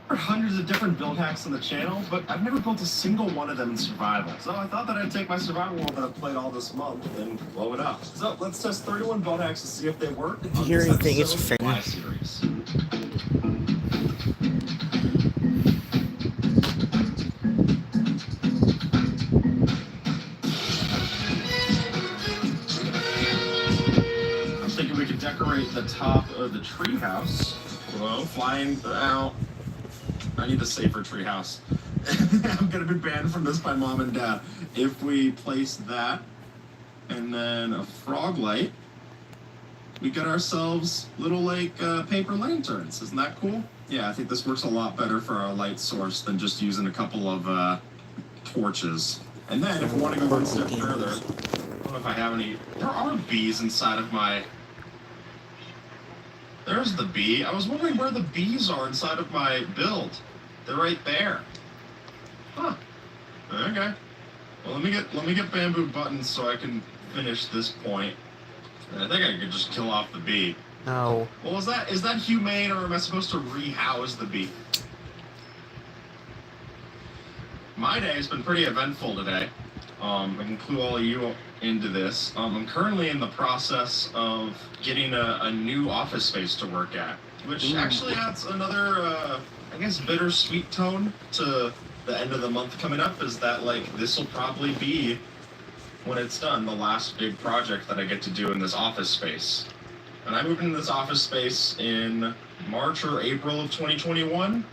Hundreds of different build hacks on the channel, but I've never built a single one of them in survival. So I thought that I'd take my survival world that I've played all this month and blow it up. So let's test 31 build hacks to see if they work. If you hear anything, it's a fan. Series. I'm thinking we could decorate the top of the treehouse. Whoa, flying out. I need a safer treehouse. I'm gonna be banned from this by mom and dad. If we place that and then a frog light, we get ourselves little like paper lanterns. Isn't that cool? Yeah, I think this works a lot better for our light source than just using a couple of torches. And then if we want to go one step further, I don't know if I have any. There are bees inside of my. There's the bee. I was wondering where the bees are inside of my build. They're right there. Huh. Okay. Well, let me get bamboo buttons so I can finish this point. And I think I could just kill off the bee. No. Well, is that humane, or am I supposed to rehouse the bee? My day has been pretty eventful today. I can clue all of you into this. I'm currently in the process of getting a new office space to work at, which actually adds another, I guess, bittersweet tone to the end of the month coming up. Is that like this will probably be, when it's done, the last big project that I get to do in this office space. And I moved into this office space in March or April of 2021.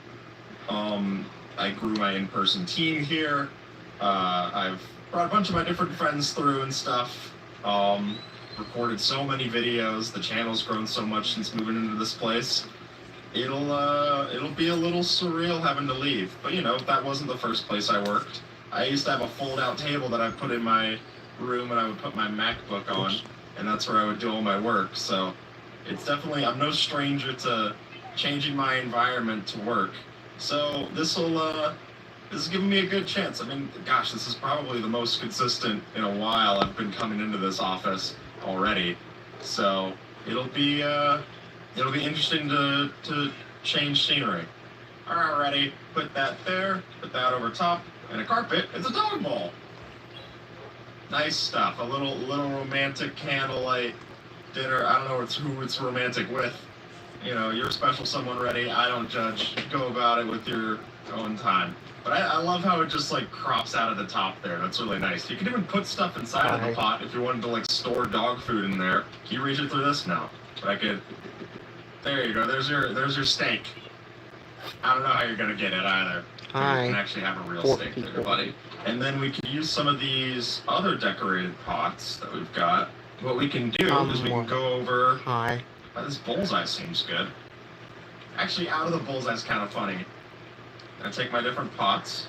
I grew my in-person team here. I've brought a bunch of my different friends through and stuff. Recorded so many videos. The channel's grown so much since moving into this place. It'll be a little surreal having to leave. But you know, that wasn't the first place I worked. I used to have a fold-out table that I put in my room and I would put my MacBook on, and that's where I would do all my work. So it's definitely, I'm no stranger to changing my environment to work. So this is giving me a good chance. I mean, gosh, this is probably the most consistent in a while I've been coming into this office already. So it'll be interesting to change scenery. Alrighty, put that there, put that over top, and a carpet. It's a dog bowl. Nice stuff. A little romantic candlelight dinner. I don't know who it's romantic with. You know, you're a special someone ready. I don't judge. Go about it with your own time. But I love how it just like crops out of the top there. That's really nice. You can even put stuff inside of the pot if you wanted to like store dog food in there. Can you reach it through this? No. But I could. There you go. There's your steak. I don't know how you're gonna get it either. Hi. You can actually have a real steak there, buddy. And then we can use some of these other decorated pots that we've got. What we can do is we can go over. Hi. This bullseye seems good. Actually, out of the bullseye is kind of funny. I take my different pots.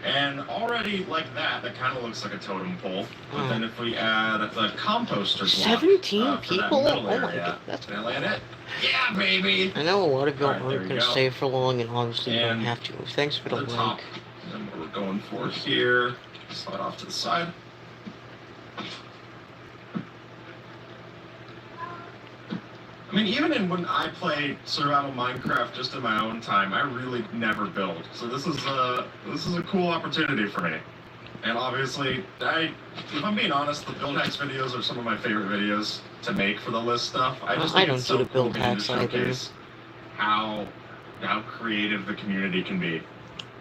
And already like that kind of looks like a totem pole. But then if we add the composter block, 17 people? Oh my god, that's Can I land it? Yeah, baby! I know a lot of y'all aren't going to stay for long, and honestly, you don't have to. Thanks for the top. And what we're going for here, slide off to the side. I mean, even when I play survival Minecraft just in my own time, I really never build. So this is a cool opportunity for me. And obviously, if I'm being honest, the build hacks videos are some of my favorite videos to make for the list stuff. I don't do the build hacks either. How creative the community can be.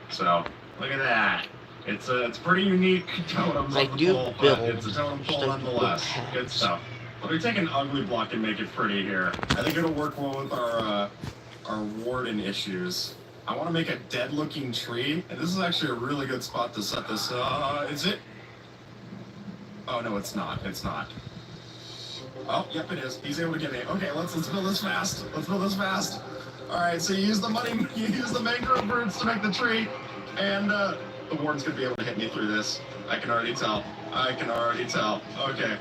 So look at that. It's pretty unique totems on the pole, but it's a totem pole nonetheless. Good stuff. Let me take an ugly block and make it pretty here. I think it'll work well with our warden issues. I want to make a dead-looking tree, and this is actually a really good spot to set this. Is it? Oh no, it's not. It's not. Oh, yep, it is. He's able to get me. Okay, let's build this fast. Let's build this fast. All right, so you use the mangrove roots to make the tree, and the warden's gonna be able to hit me through this. I can already tell. Okay.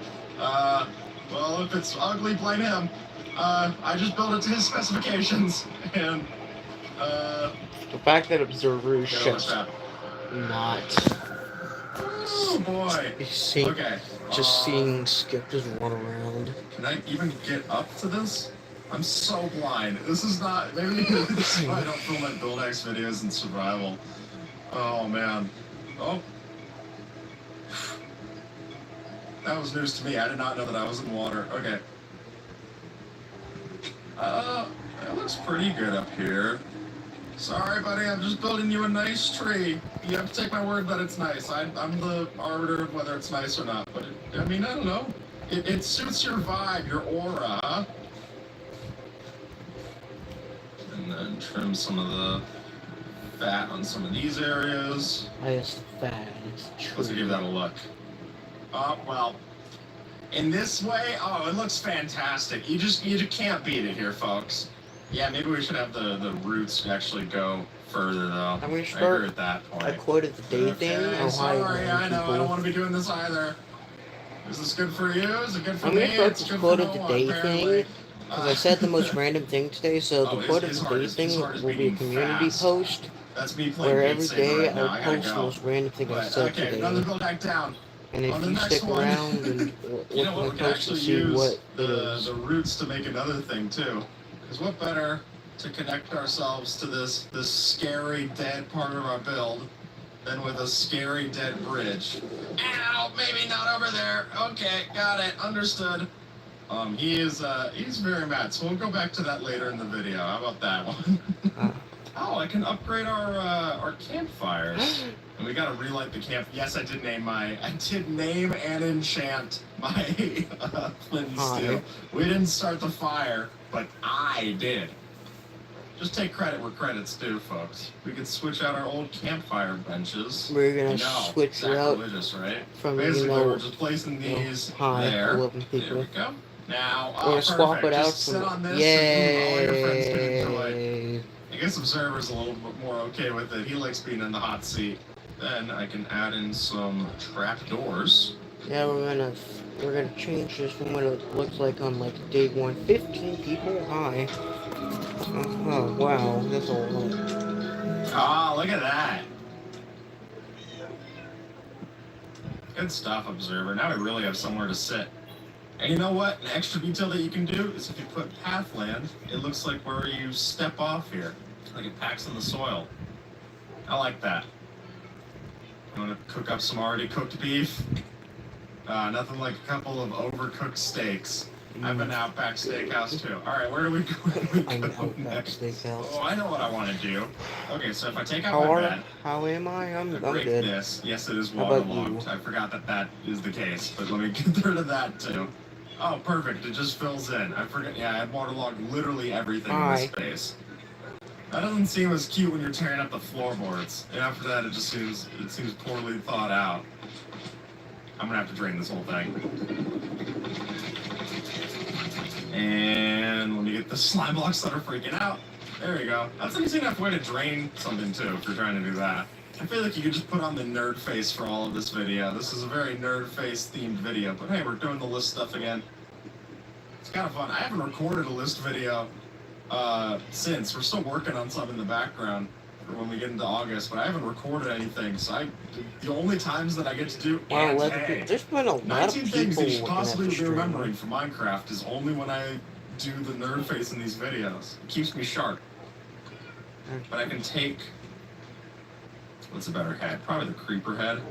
Well, if it's ugly, blame him. I just built it to his specifications, and the fact that Observer is just not. Oh boy. Seeing Skip just run around. Can I even get up to this? I'm so blind. This is not. Maybe this is why I don't film my Build X videos in survival. Oh man. Oh. That was news to me. I did not know that I was in water. Okay. It looks pretty good up here. Sorry, buddy. I'm just building you a nice tree. You have to take my word that it's nice. I'm the arbiter of whether it's nice or not. But I mean, I don't know. It suits your vibe, your aura, huh? And then trim some of the fat on some of these areas. Highest fat. Let's give that a look. Well, in this way, oh, it looks fantastic. You just can't beat it here, folks. Yeah, maybe we should have the roots actually go further, though. I'm gonna I start. agree with that point. I quoted the day thing. Okay, sorry, I know. I don't want to be doing this either. Is this good for you? Is it good for me? I'm gonna start the quote of the day thing. Because I said the most random thing today, so the quote of the day thing will be a community post. That's me where every day right now. I'll post the most random thing I said today. Go back down. And if you stick around and you know what, look we my can post to actually see use what the roots to make another thing too. Because what better to connect ourselves to this scary dead part of our build than with a scary dead bridge. Ow, maybe not over there. Okay, got it, understood. He's very mad, so we'll go back to that later in the video. How about that one? Oh, I can upgrade our campfires. And we gotta relight the camp. Yes, I did name and enchant my flint and steel. We didn't start the fire, but I did. Just take credit where credit's due, folks. We could switch out our old campfire benches. We're gonna switch it out right? from, basically, we're just placing these there. There we go. Now, we're gonna swap it out sit on from. this Yay! all your friends can enjoy. I guess Observer's a little bit more okay with it. He likes being in the hot seat. Then I can add in some trap doors. Yeah, we're gonna change this from what it looks like on like day 1. 15 people. Hi. Oh wow, that's a lot. Ah, look at that. Good stuff, Observer. Now we really have somewhere to sit. And you know what? An extra detail that you can do is if you put pathland, it looks like where you step off here. Like it packs in the soil. I like that. You want to cook up some already cooked beef? Nothing like a couple of overcooked steaks. I'm an Outback Steakhouse too. Alright, where do we go, next? Oh, I know what I want to do. Okay, so if I take out my bed... How am I? I'm break good. This. Yes, it is waterlogged. I forgot that is the case, but let me get rid of that too. Oh, perfect. It just fills in. I forget. Yeah, I had waterlogged literally everything in this space. That doesn't seem as cute when you're tearing up the floorboards. And after that, it seems poorly thought out. I'm gonna have to drain this whole thing. And let me get the slime blocks that are freaking out. There you go. That's an easy enough way to drain something too, if you're trying to do that. I feel like you could just put on the nerd face for all of this video. This is a very nerd face themed video, but hey, we're doing the list stuff again. It's kind of fun. I haven't recorded a list video since. We're still working on some in the background for when we get into August, but I haven't recorded anything, so the only times that I get to do there's been a lot 19 of things that you people should possibly be stream. remembering from Minecraft is only when I do the nerd face in these videos. It keeps me sharp. But I can take... What's a better head? Probably the creeper head.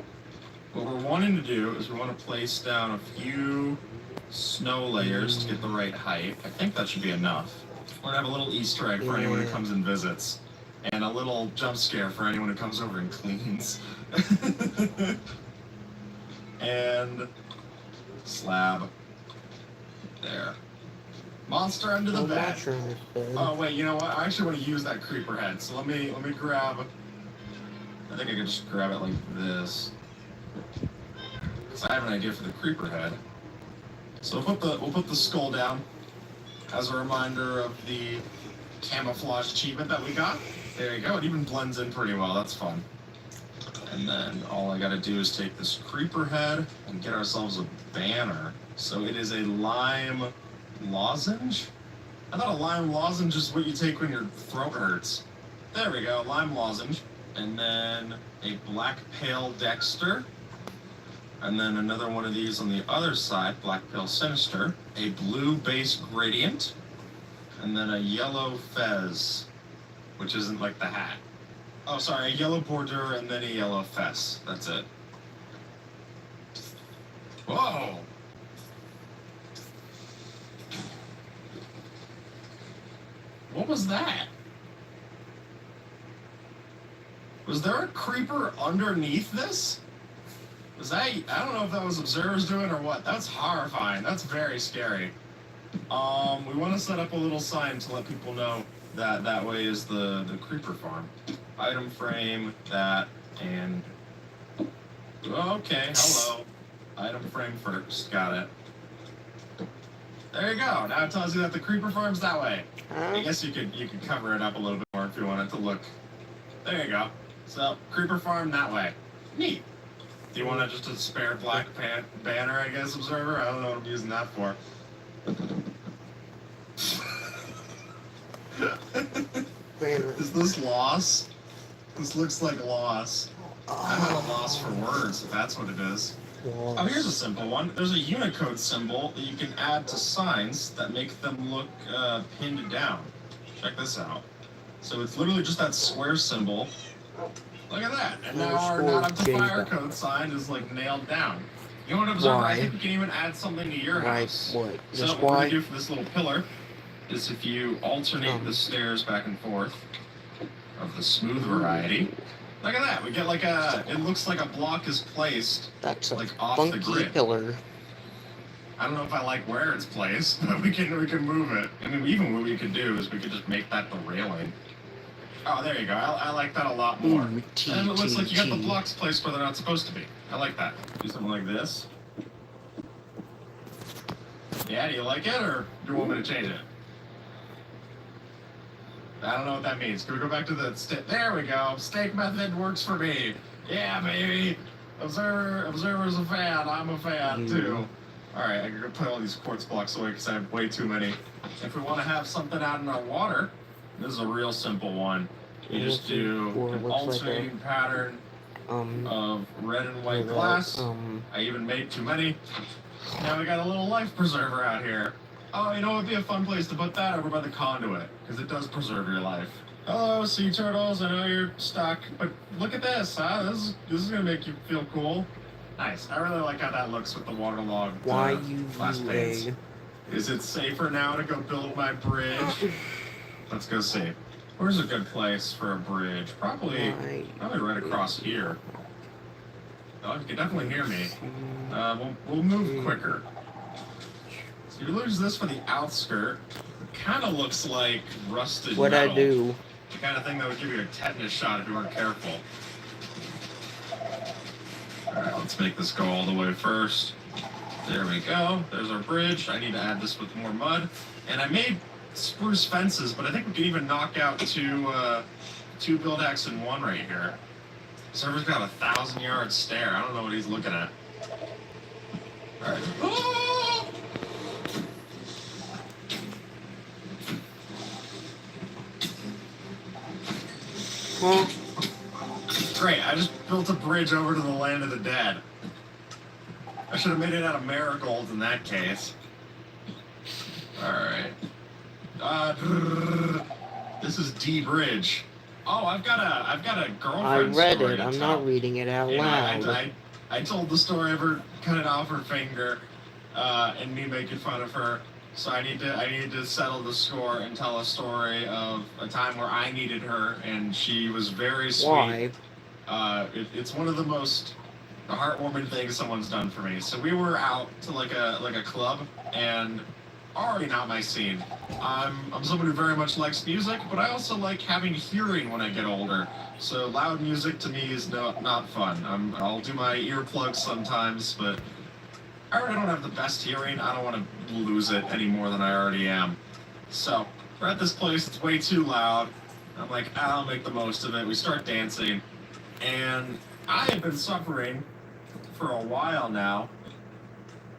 What we're wanting to do is we want to place down a few snow layers to get the right height. I think that should be enough. We're going to have a little Easter egg for anyone who comes and visits. And a little jump scare for anyone who comes over and cleans. And slab. There. Monster under the bed. Oh wait, you know what? I actually want to use that creeper head. So let me grab. I think I can just grab it like this. Because I have an idea for the creeper head. So we'll put the skull down as a reminder of the camouflage achievement that we got. There you go. It even blends in pretty well. That's fun. And then all I gotta do is take this creeper head and get ourselves a banner. So it is a lime lozenge? I thought a lime lozenge is what you take when your throat hurts. There we go, lime lozenge. And then a black pale Dexter. And then another one of these on the other side, black pale sinister. A blue base gradient. and then a yellow fez, which isn't like the hat. Oh, sorry, a yellow border and then a yellow fez. That's it. Whoa! What was that? Was there a creeper underneath this? Was that, I don't know if that was observers doing or what. That's horrifying. That's very scary. We want to set up a little sign to let people know that that way is the creeper farm. Item frame, that, and... Okay, hello. Item frame first, got it. There you go. Now it tells you that the creeper farm's that way. I guess you could cover it up a little bit more if you want it to look. There you go. So creeper farm that way. Neat. Do you want just a spare black banner? I guess observer. I don't know what I'm using that for. Banner. Is this loss? This looks like loss. I'm at a loss for words. If that's what it is. Loss. Oh, here's a simple one. There's a Unicode symbol that you can add to signs that make them look pinned down. Check this out. So it's literally just that square symbol. Look at that. And now our not up to fire code sign is like nailed down. You want to observe? I think we can even add something to your house. What? So what we're going to do for this little pillar is if you alternate the stairs back and forth of the smooth variety. Look at that. We get like a, it looks like a block is placed like off the grid. Pillar. I don't know if I like where it's placed, but we can move it. I mean, even what we could do is we could just make that the railing. Oh, there you go. I like that a lot more. And it looks like you got the blocks placed where they're not supposed to be. I like that. Do something like this. Yeah, do you like it, or do you want me to change it? I don't know what that means. Can we go back to the there we go. Steak method works for me. Yeah, baby. Observer's a fan. I'm a fan too. All right, I'm gonna put all these quartz blocks away because I have way too many. If we want to have something out in our water, this is a real simple one. You just do an alternating pattern of red and white glass. I even made too many. Now we got a little life preserver out here. Oh, you know what would be a fun place to put that? Over by the conduit, because it does preserve your life. Hello, sea turtles. I know you're stuck, but look at this, huh? This is gonna make you feel cool. Nice. I really like how that looks with the waterlogged glass panes. Is it safer now to go build my bridge? Let's go see. Where's a good place for a bridge? Probably right across here. Oh, you can definitely hear me. We'll move quicker. So you lose this for the outskirt. It kind of looks like rusted What'd metal. I do? The kind of thing that would give you a tetanus shot if you weren't careful. Alright, let's make this go all the way first. There we go. There's our bridge. I need to add this with more mud. And I made spruce fences, but I think we could even knock out two build hacks in one right here. Server's got a 1,000-yard stare. I don't know what he's looking at. Alright. Oh! Huh? Great, I just built a bridge over to the land of the dead. I should have made it out of marigolds in that case. Alright. This is D Bridge. Oh, I've got a girlfriend. I read story it. to I'm tell. not reading it out loud. I told the story of her cutting off her finger, and me making fun of her. So I need to settle the score and tell a story of a time where I needed her, and she was very sweet. Why? It's one of the most heartwarming things someone's done for me. So we were out to like a club, and already not my scene. I'm someone who very much likes music, but I also like having hearing when I get older. So loud music to me is not fun. I'll do my earplugs sometimes, but I already don't have the best hearing. I don't want to lose it any more than I already am. So we're at this place. It's way too loud. I'm like, I'll make the most of it. We start dancing, and I have been suffering for a while now.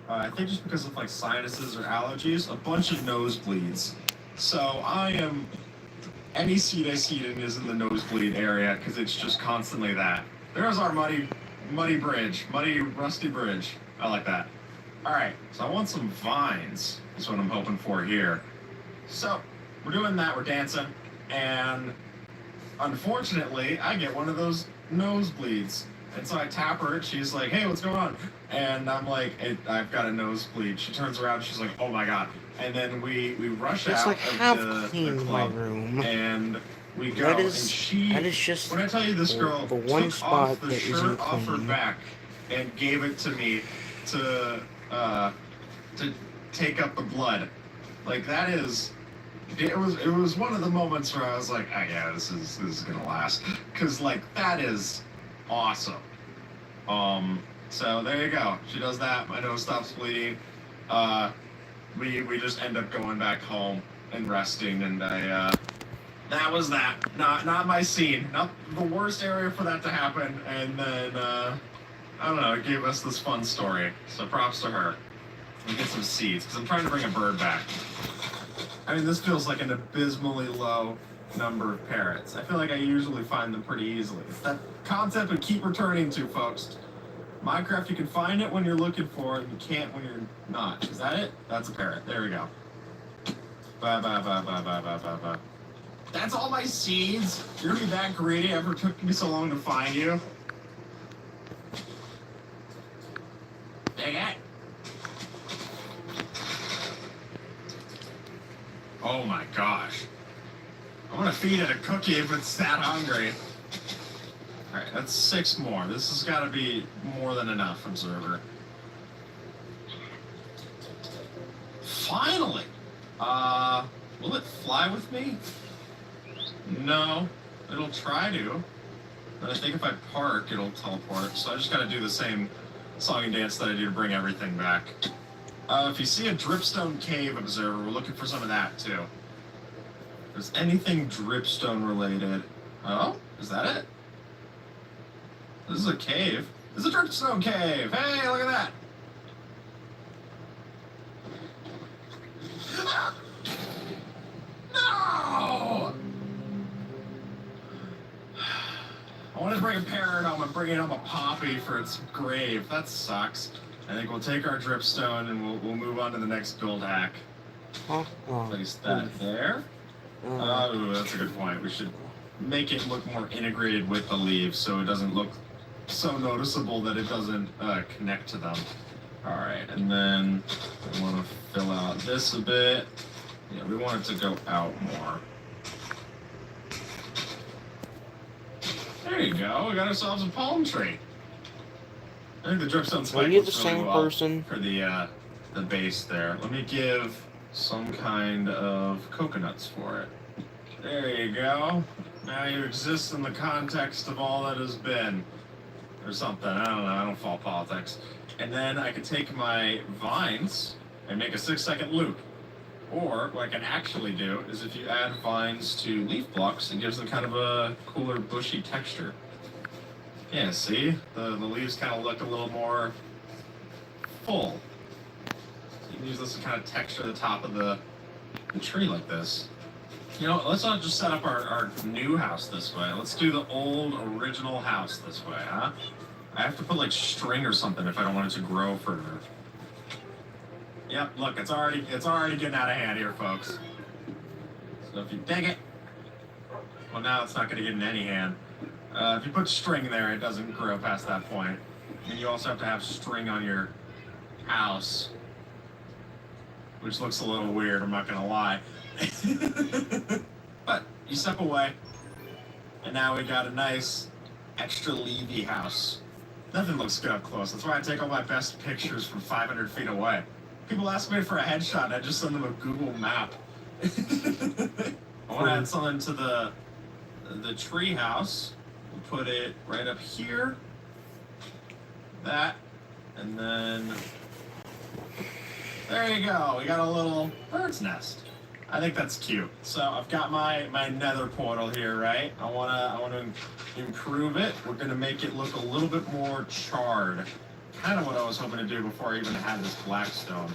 I think just because of like sinuses or allergies, a bunch of nosebleeds. So I am, any seat I sit in is in the nosebleed area because it's just constantly that. There's our muddy bridge, muddy rusty bridge. I like that. All right, so I want some vines. That's what I'm hoping for here. So we're doing that. We're dancing, and unfortunately, I get one of those nosebleeds. And so I tap her, and she's like, "Hey, what's going on?" And I'm like, I've got a nosebleed. She turns around, and she's like, "Oh my god!" And then we rush It's out like of half the cleaned my club, room. and we go. That And is she, just when I tell you, this girl the one took spot off the that shirt isn't off her clean. back and gave it to me to take up the blood. Like that is. It was one of the moments where I was like, oh yeah, this is gonna last, cause like that is awesome. So there you go. She does that. My nose stops bleeding. We just end up going back home and resting, and that was that. Not my scene. Not the worst area for that to happen. And then I don't know. It gave us this fun story. So props to her. We get some seeds because I'm trying to bring a bird back. I mean, this feels like an abysmally low number of parrots. I feel like I usually find them pretty easily. It's that concept we keep returning to, folks. Minecraft, you can find it when you're looking for it, and you can't when you're not. Is that it? That's a parrot. There we go. Bye, bye, bye, bye, bye, bye, bye, bye. That's all my seeds? You're gonna be that greedy? Ever took me so long to find you? Dang it. Oh my gosh. I'm gonna feed it a cookie if it's that hungry. Alright, that's 6 more. This has gotta be more than enough, Observer. Finally! Will it fly with me? No. It'll try to. But I think if I park, it'll teleport. So I just gotta do the same song and dance that I do to bring everything back. If you see a dripstone cave, Observer, we're looking for some of that, too. If there's anything dripstone related... Oh? Is that it? This is a cave. This is a dripstone cave! Hey, look at that! No! I wanted to bring a parrot home and bring home a poppy for its grave. That sucks. I think we'll take our dripstone and we'll move on to the next build hack. Place that there. Oh, that's a good point. We should make it look more integrated with the leaves so it doesn't look so noticeable that it doesn't connect to them. Alright, and then I want to fill out this a bit. Yeah, we want it to go out more. There you go. We got ourselves a palm tree. I think the dripstone spike Are you the looks really same well person? for the base there. Let me give some kind of coconuts for it. There you go. Now you exist in the context of all that has been. Or something. I don't know. I don't follow politics. And then I can take my vines and make a 6-second loop. Or what I can actually do is if you add vines to leaf blocks, it gives them kind of a cooler, bushy texture. Yeah, see? The leaves kind of look a little more full. So you can use this to kind of texture the top of the tree like this. You know, let's not just set up our new house this way. Let's do the old, original house this way, huh? I have to put, like, string or something if I don't want it to grow further. Yep, look, it's already getting out of hand here, folks. So if you dig it... Well, now it's not going to get in any hand. If you put string there, it doesn't grow past that point. And you also have to have string on your house. Which looks a little weird, I'm not going to lie. But you step away. And now we got a nice, extra leafy house. Nothing looks good up close. That's why I take all my best pictures from 500 feet away. People ask me for a headshot, and I just send them a Google map. I want to add something to the tree house. We'll put it right up here. That. And then... There you go. We got a little bird's nest. I think that's cute. So I've got my nether portal here, right? I wanna improve it. We're gonna make it look a little bit more charred. Kind of what I was hoping to do before I even had this blackstone.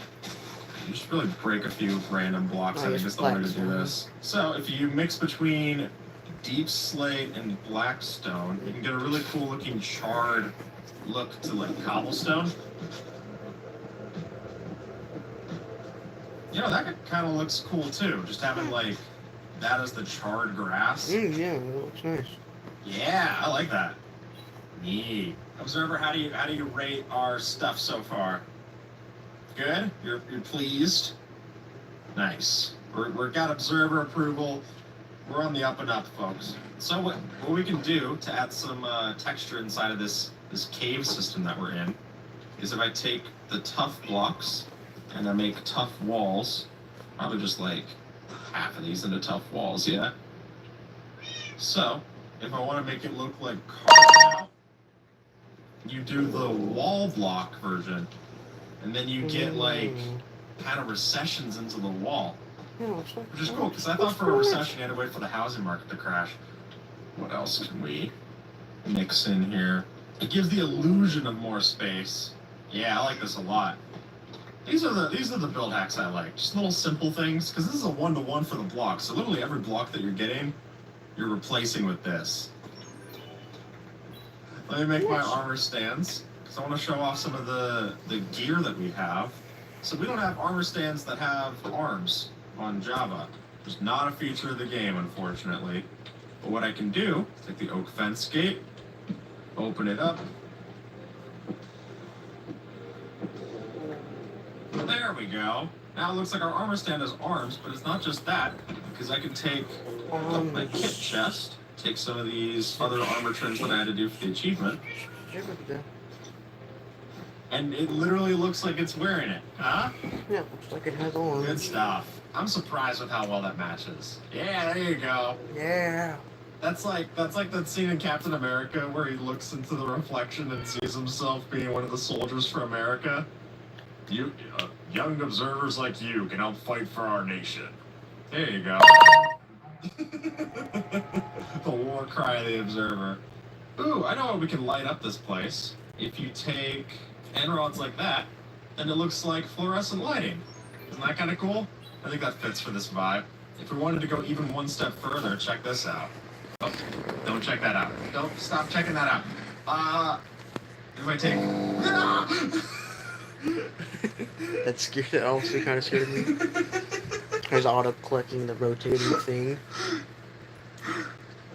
You should really break a few random blocks. I think is the way to do this. So if you mix between deep slate and blackstone, you can get a really cool looking charred look to like cobblestone. You know, that kind of looks cool too. Just having like that as the charred grass. Yeah, that looks nice. Yeah, I like that. Neat. Observer, how do you rate our stuff so far? Good? You're pleased? Nice. We're got observer approval. We're on the up and up, folks. So what we can do to add some texture inside of this cave system that we're in is if I take the tough blocks and I make tough walls, probably just like half of these into tough walls, yeah? So, if I want to make it look like carved out, you do the wall block version, and then you get like kind of recessions into the wall. Yeah, looks like Which is cool, because I thought for a recession you had to wait for the housing market to crash. What else can we mix in here? It gives the illusion of more space. Yeah, I like this a lot. These are the build hacks I like. Just little simple things, because this is a one-to-one for the block. So literally every block that you're getting, you're replacing with this. Let me make my armor stands, because I want to show off some of the gear that we have. So we don't have armor stands that have arms on Java. There's not a feature of the game, unfortunately. But what I can do is take the oak fence gate, open it up. There we go. Now it looks like our armor stand has arms, but it's not just that, because I can take my kit chest, take some of these other armor trims that I had to do for the achievement, and it literally looks like it's wearing it, huh? Yeah, looks like it has arms. Good stuff. I'm surprised with how well that matches. Yeah, there you go. Yeah. That's like that scene in Captain America where he looks into the reflection and sees himself being one of the soldiers for America. You, young observers like you can help fight for our nation. There you go. The war cry of the observer. Ooh, I know how we can light up this place. If you take end rods like that, then it looks like fluorescent lighting. Isn't that kind of cool? I think that fits for this vibe. If we wanted to go even one step further, check this out. Oh, don't check that out. Don't stop checking that out. If I take... That scared. That also kind of scared me. I was auto-clicking the rotating thing.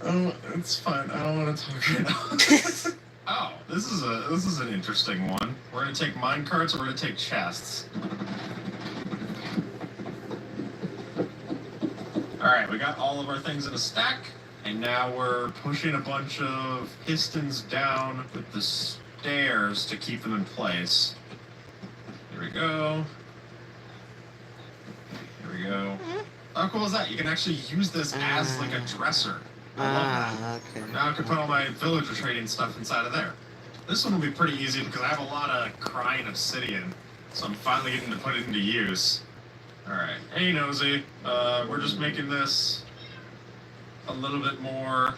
Oh, it's fine. I don't want to talk right now. Oh, this is an interesting one. We're gonna take mine carts and we're gonna take chests. Alright, we got all of our things in a stack, and now we're pushing a bunch of pistons down with the stairs to keep them in place. Here we go. Here we go. How cool is that? You can actually use this as like a dresser. I love that. Okay. Now I can put all my villager trading stuff inside of there. This one will be pretty easy because I have a lot of crying obsidian, so I'm finally getting to put it into use. Alright, hey Nosy, we're just making this a little bit more...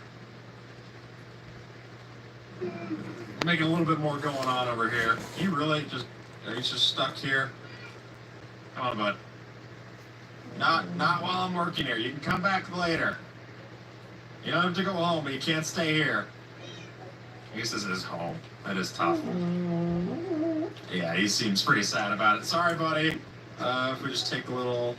making a little bit more going on over here. You really just... Are you just stuck here? Come on, bud. Not while I'm working here. You can come back later. You don't have to go home, but you can't stay here. I guess this is home. That is tough. Yeah, he seems pretty sad about it. Sorry, buddy. If we just take a little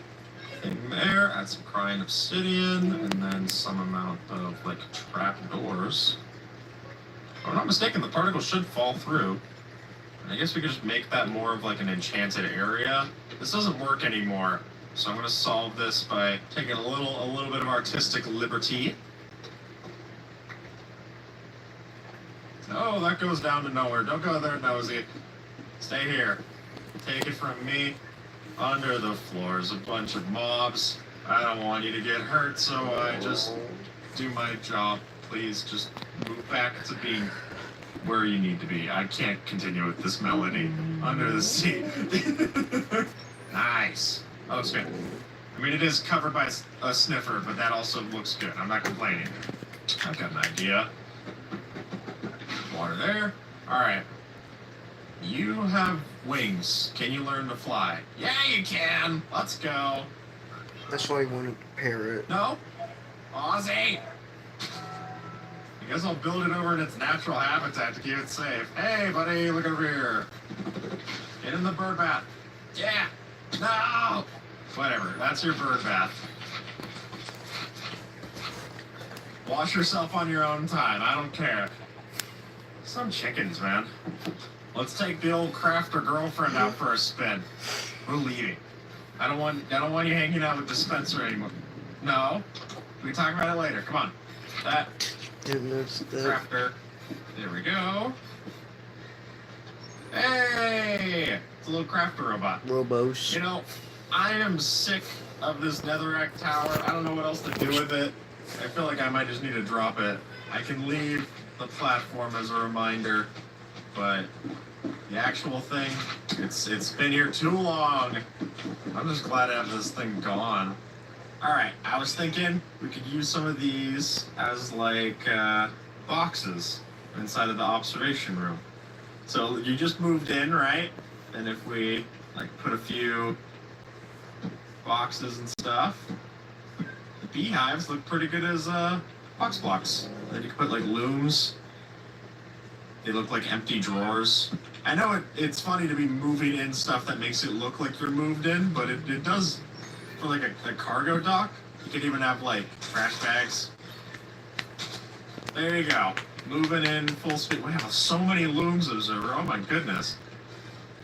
thing there, add some crying obsidian, and then some amount of, like, trapdoors. If I'm not mistaken, the particles should fall through. I guess we could just make that more of like an enchanted area. This doesn't work anymore, so I'm gonna solve this by taking a little bit of artistic liberty. Oh, that goes down to nowhere. Don't go there, Nosy. Stay here. Take it from me. Under the floor's a bunch of mobs. I don't want you to get hurt, so I just do my job. Please just move back to being where you need to be. I can't continue with this melody under the sea. Nice. Oh, it's good. I mean, it is covered by a sniffer, but that also looks good. I'm not complaining. I've got an idea. Water there. All right. You have wings. Can you learn to fly? Yeah, you can. Let's go. That's why I wanted to pair it. No? Ozzy! I guess I'll build it over in its natural habitat to keep it safe. Hey, buddy, look over here. Get in the bird bath. Yeah. No! Whatever, that's your bird bath. Wash yourself on your own time. I don't care. Some chickens, man. Let's take the old crafter girlfriend out for a spin. We're leaving. I don't want you hanging out with Spencer anymore. No. We can talk about it later. Come on. That And there's the crafter. There we go. Hey! It's a little crafter robot. Robos. You know, I am sick of this netherrack tower. I don't know what else to do with it. I feel like I might just need to drop it. I can leave the platform as a reminder, but the actual thing, it's been here too long. I'm just glad to have this thing gone. Alright, I was thinking we could use some of these as like boxes inside of the observation room. So you just moved in, right? And if we like put a few boxes and stuff, the beehives look pretty good as box blocks. Then you can put like looms. They look like empty drawers. I know it's funny to be moving in stuff that makes it look like you're moved in, but it does for like a cargo dock. You could even have like trash bags. There you go. Moving in full speed. Wow, so many looms observer. Oh my goodness.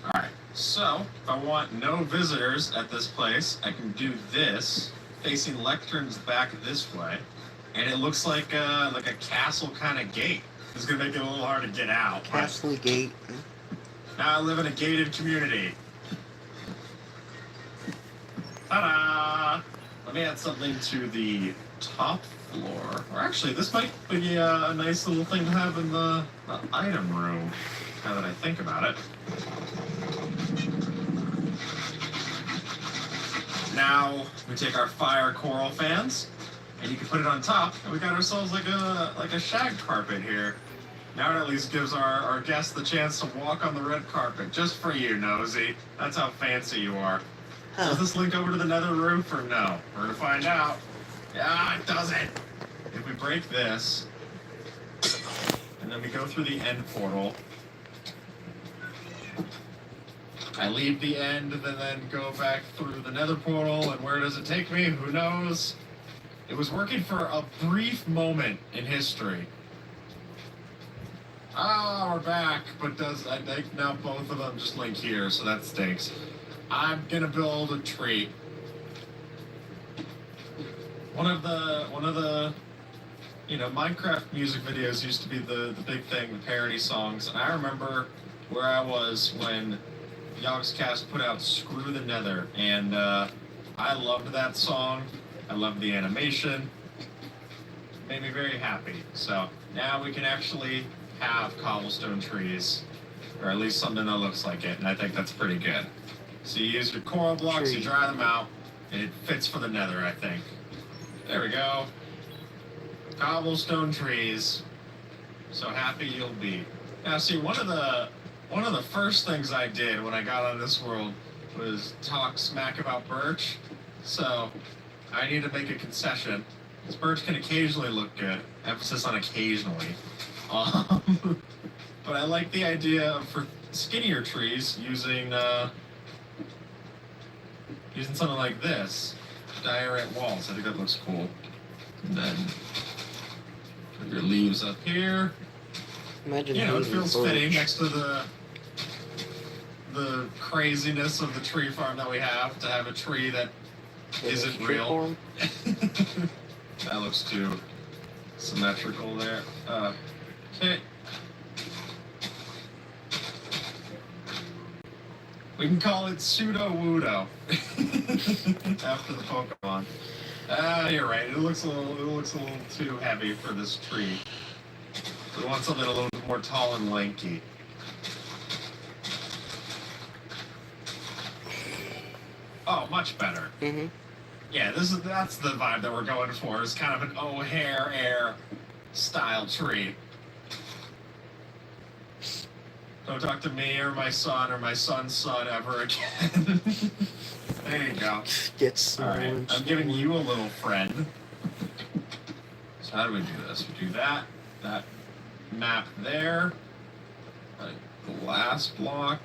Alright, so if I want no visitors at this place, I can do this, facing lecterns back this way. And it looks like a castle kind of gate. It's gonna make it a little hard to get out. Castle Gate. Now I live in a gated community. Ta-da! Let me add something to the top floor. Or actually, this might be a nice little thing to have in the item room, now that I think about it. Now, we take our fire coral fans, and you can put it on top, and we got ourselves like a shag carpet here. Now it at least gives our guests the chance to walk on the red carpet, just for you, Nosy. That's how fancy you are. Does this link over to the nether roof or no? We're gonna find out. Yeah, it doesn't. If we break this, and then we go through the end portal, I leave the end and then go back through the nether portal, and where does it take me? Who knows? It was working for a brief moment in history. Ah, we're back, but I think now both of them just link here, so that stinks. I'm gonna build a tree. One of the Minecraft music videos used to be the big thing, the parody songs, and I remember where I was when Yogscast put out Screw the Nether, and I loved that song. I loved the animation. It made me very happy. So now we can actually have cobblestone trees, or at least something that looks like it, and I think that's pretty good. So you use your coral blocks, you dry them out, and it fits for the nether, I think. There we go. Cobblestone trees. So happy you'll be. Now see, one of the first things I did when I got on this world was talk smack about Birch. So I need to make a concession. This Birch can occasionally look good. Emphasis on occasionally. But I like the idea of for skinnier trees using something like this. Diorite walls. I think that looks cool. And then put your leaves up here. Imagine it feels fitting Birch. next to the craziness of the tree farm that we have, to have a tree that isn't real. That looks too symmetrical there. Okay. We can call it Pseudo-Wudo. After the Pokemon. You're right. It looks a little too heavy for this tree. We want something a little bit more tall and lanky. Oh, much better. Mm-hmm. Yeah, that's the vibe that we're going for. It's kind of an O'Hare air style tree. Don't talk to me or my son's son ever again. There you go. Alright, I'm giving you a little friend. So how do we do this? We do that map there, a glass block,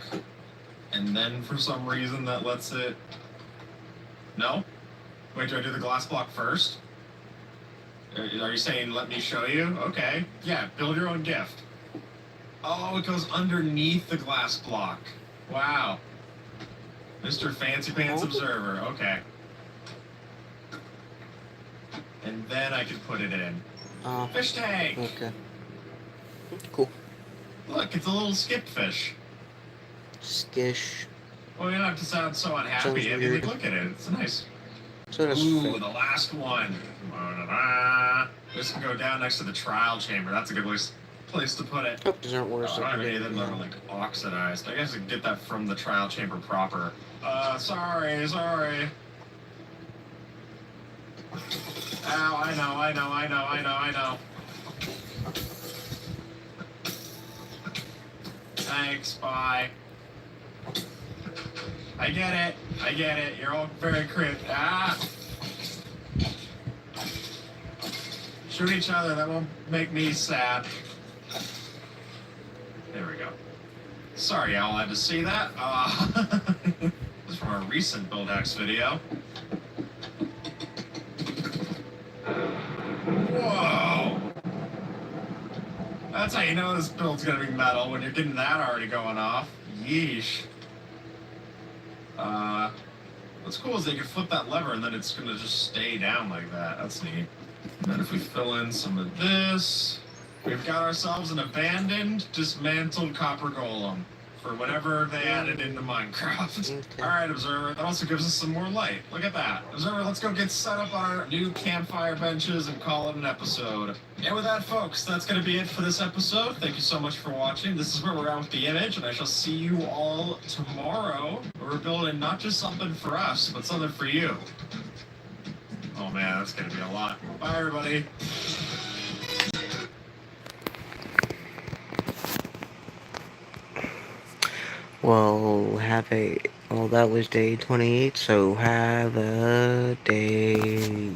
and then for some reason that lets it... No? Wait, do I do the glass block first? Are you saying let me show you? Okay. Yeah, build your own gift. Oh, it goes underneath the glass block. Wow. Mr. Fancy Pants Observer. Okay. And then I can put it in. Fish tank! Okay. Cool. Look, it's a little skip fish. Skish. Well, you don't have to sound so unhappy. Sounds I mean, weird. look at it. It's nice. So does Ooh, the last one. This can go down next to the trial chamber. That's a good place to put it. Hope these aren't worse. I don't have any of them that are like oxidized. I guess I can get that from the trial chamber proper. Sorry. Ow, I know. Thanks, bye. I get it. You're all very crit. Shoot each other, that won't make me sad. There we go. Sorry y'all had to see that. This is from a recent Build Hacks video. Whoa! That's how you know this build's gonna be metal, when you're getting that already going off. Yeesh. What's cool is they can flip that lever and then it's gonna just stay down like that. That's neat. And then if we fill in some of this, we've got ourselves an abandoned, dismantled copper golem for whatever they added into Minecraft. Okay. Alright, Observer, that also gives us some more light. Look at that. Observer, let's go get set up on our new campfire benches and call it an episode. And with that, folks, that's going to be it for this episode. Thank you so much for watching. This is where we're at with the image, and I shall see you all tomorrow. We're building not just something for us, but something for you. Oh man, that's going to be a lot. Bye, everybody. Well, that was day 28, so have a day.